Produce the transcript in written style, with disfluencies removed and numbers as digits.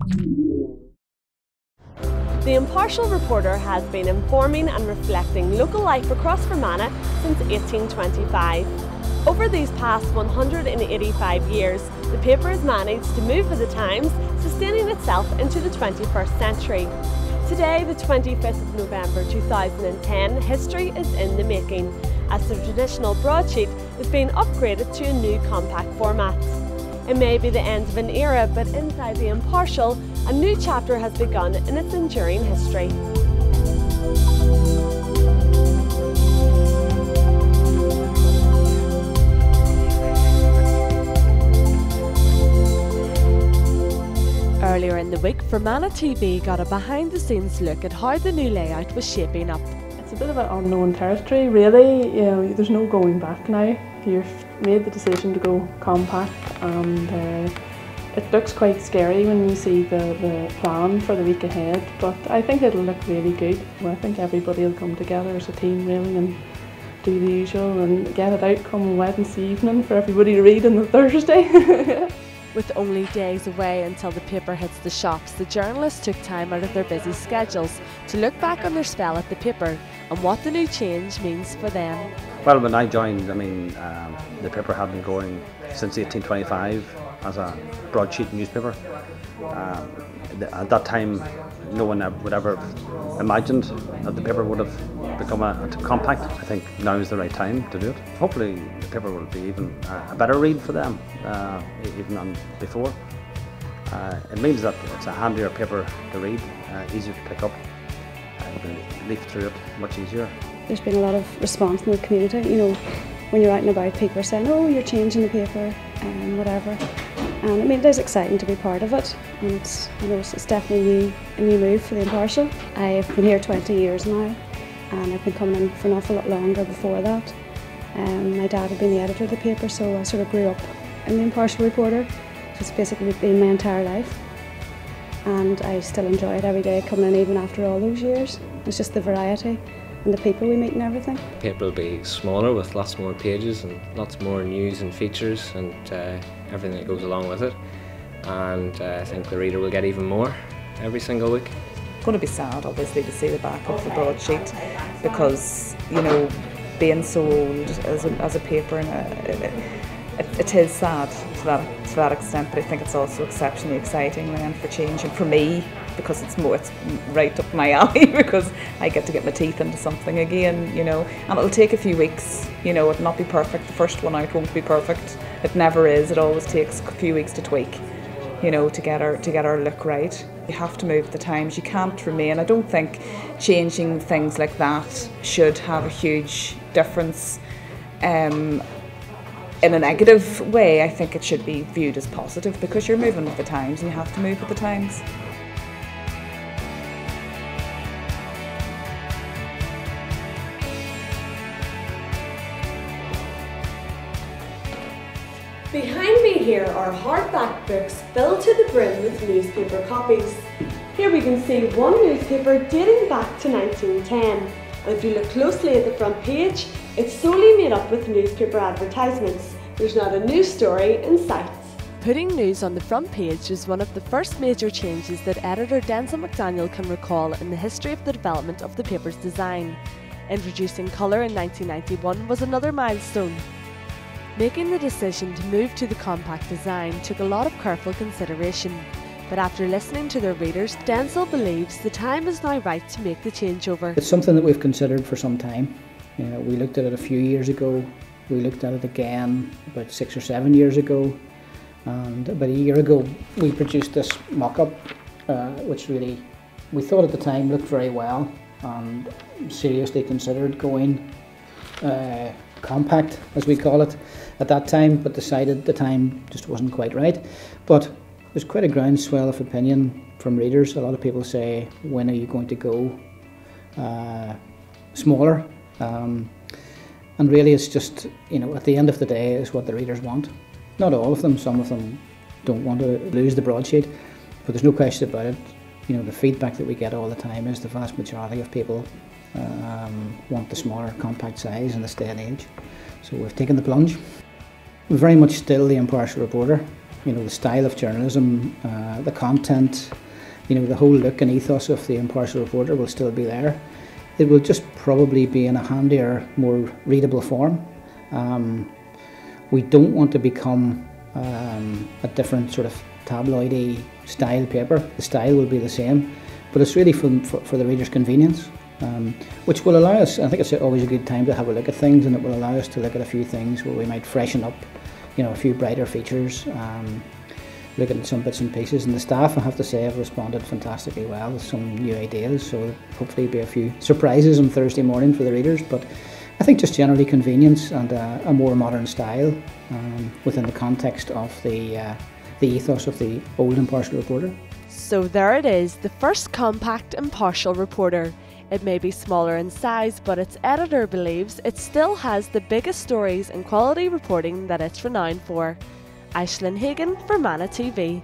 The Impartial Reporter has been informing and reflecting local life across Fermanagh since 1825. Over these past 185 years, the paper has managed to move with the times, sustaining itself into the 21st century. Today, the 25th of November 2010, history is in the making, as the traditional broadsheet is being upgraded to a new compact format. It may be the end of an era, but inside the Impartial, a new chapter has begun in its enduring history. Earlier in the week, Fermanagh TV got a behind-the-scenes look at how the new layout was shaping up. It's a bit of an unknown territory, really. There's no going back now. You've made the decision to go compact, and it looks quite scary when you see the plan for the week ahead, but I think it'll look really good. I think everybody will come together as a team really and do the usual and get it out come Wednesday evening for everybody to read on the Thursday. With only days away until the paper hits the shops, the journalists took time out of their busy schedules to look back on their spell at the paper and what the new change means for them. Well, when I joined, the paper had been going since 1825 as a broadsheet newspaper. At that time, no one would ever have imagined that the paper would have become a compact. I think now is the right time to do it. Hopefully the paper will be even a better read for them, even than before. It means that it's a handier paper to read, easier to pick up, you can leaf through it much easier. There's been a lot of response in the community, when you're out and about, people are saying, oh, you're changing the paper and whatever. And it is exciting to be part of it, and it's definitely a new move for the Impartial. I've been here 20 years now, and I've been coming in for an awful lot longer before that. My dad had been the editor of the paper, so I sort of grew up in the Impartial Reporter. So it's basically been my entire life, and I still enjoy it every day coming in even after all those years. It's just the variety and the people we meet and everything. The paper will be smaller with lots more pages and lots more news and features and everything that goes along with it. And I think the reader will get even more every single week. It's going to be sad, obviously, to see the back of the broadsheet because, being so old as a paper, it is sad to that extent, but I think it's also exceptionally exciting then for change, and for me, because it's right up my alley because I get to get my teeth into something again, and it'll take a few weeks, it'll not be perfect. The first one out won't be perfect. It never is. It always takes a few weeks to tweak, to get our look right. You have to move with the times. You can't remain. I don't think changing things like that should have a huge difference in a negative way. I think it should be viewed as positive because you're moving with the times and you have to move with the times. Behind me here are hardback books filled to the brim with newspaper copies. Here we can see one newspaper dating back to 1910, and if you look closely at the front page, it's solely made up with newspaper advertisements. There's not a news story in sight. Putting news on the front page is one of the first major changes that editor Denzel McDaniel can recall in the history of the development of the paper's design. Introducing colour in 1991 was another milestone. Making the decision to move to the compact design took a lot of careful consideration, but after listening to their readers, Denzel believes the time is now right to make the changeover. It's something that we've considered for some time. We looked at it a few years ago, we looked at it again about 6 or 7 years ago, and about a year ago we produced this mock-up which really, we thought at the time looked very well, and seriously considered going compact, as we call it, at that time, but decided the time just wasn't quite right. But there's quite a groundswell of opinion from readers. A lot of people say, when are you going to go smaller? And really it's just, at the end of the day, is what the readers want. Not all of them, some of them don't want to lose the broadsheet, but there's no question about it. The feedback that we get all the time is the vast majority of people want the smaller compact size in this day and age. So we've taken the plunge. We're very much still the Impartial Reporter. You know, the style of journalism, the content, you know, the whole look and ethos of the Impartial Reporter will still be there. It will just probably be in a handier, more readable form. We don't want to become a different sort of tabloidy style paper. The style will be the same, but it's really for the reader's convenience, which will allow us, I think it's always a good time to have a look at things, and it will allow us to look at a few things where we might freshen up, you know, a few brighter features, looking at some bits and pieces. And the staff, I have to say, have responded fantastically well with some new ideas, so hopefully be a few surprises on Thursday morning for the readers. But I think just generally convenience and a more modern style within the context of the ethos of the old Impartial Reporter. So there it is, the first compact Impartial Reporter. It may be smaller in size, but its editor believes it still has the biggest stories and quality reporting that it's renowned for. Aisling Hagan, Fermanagh TV.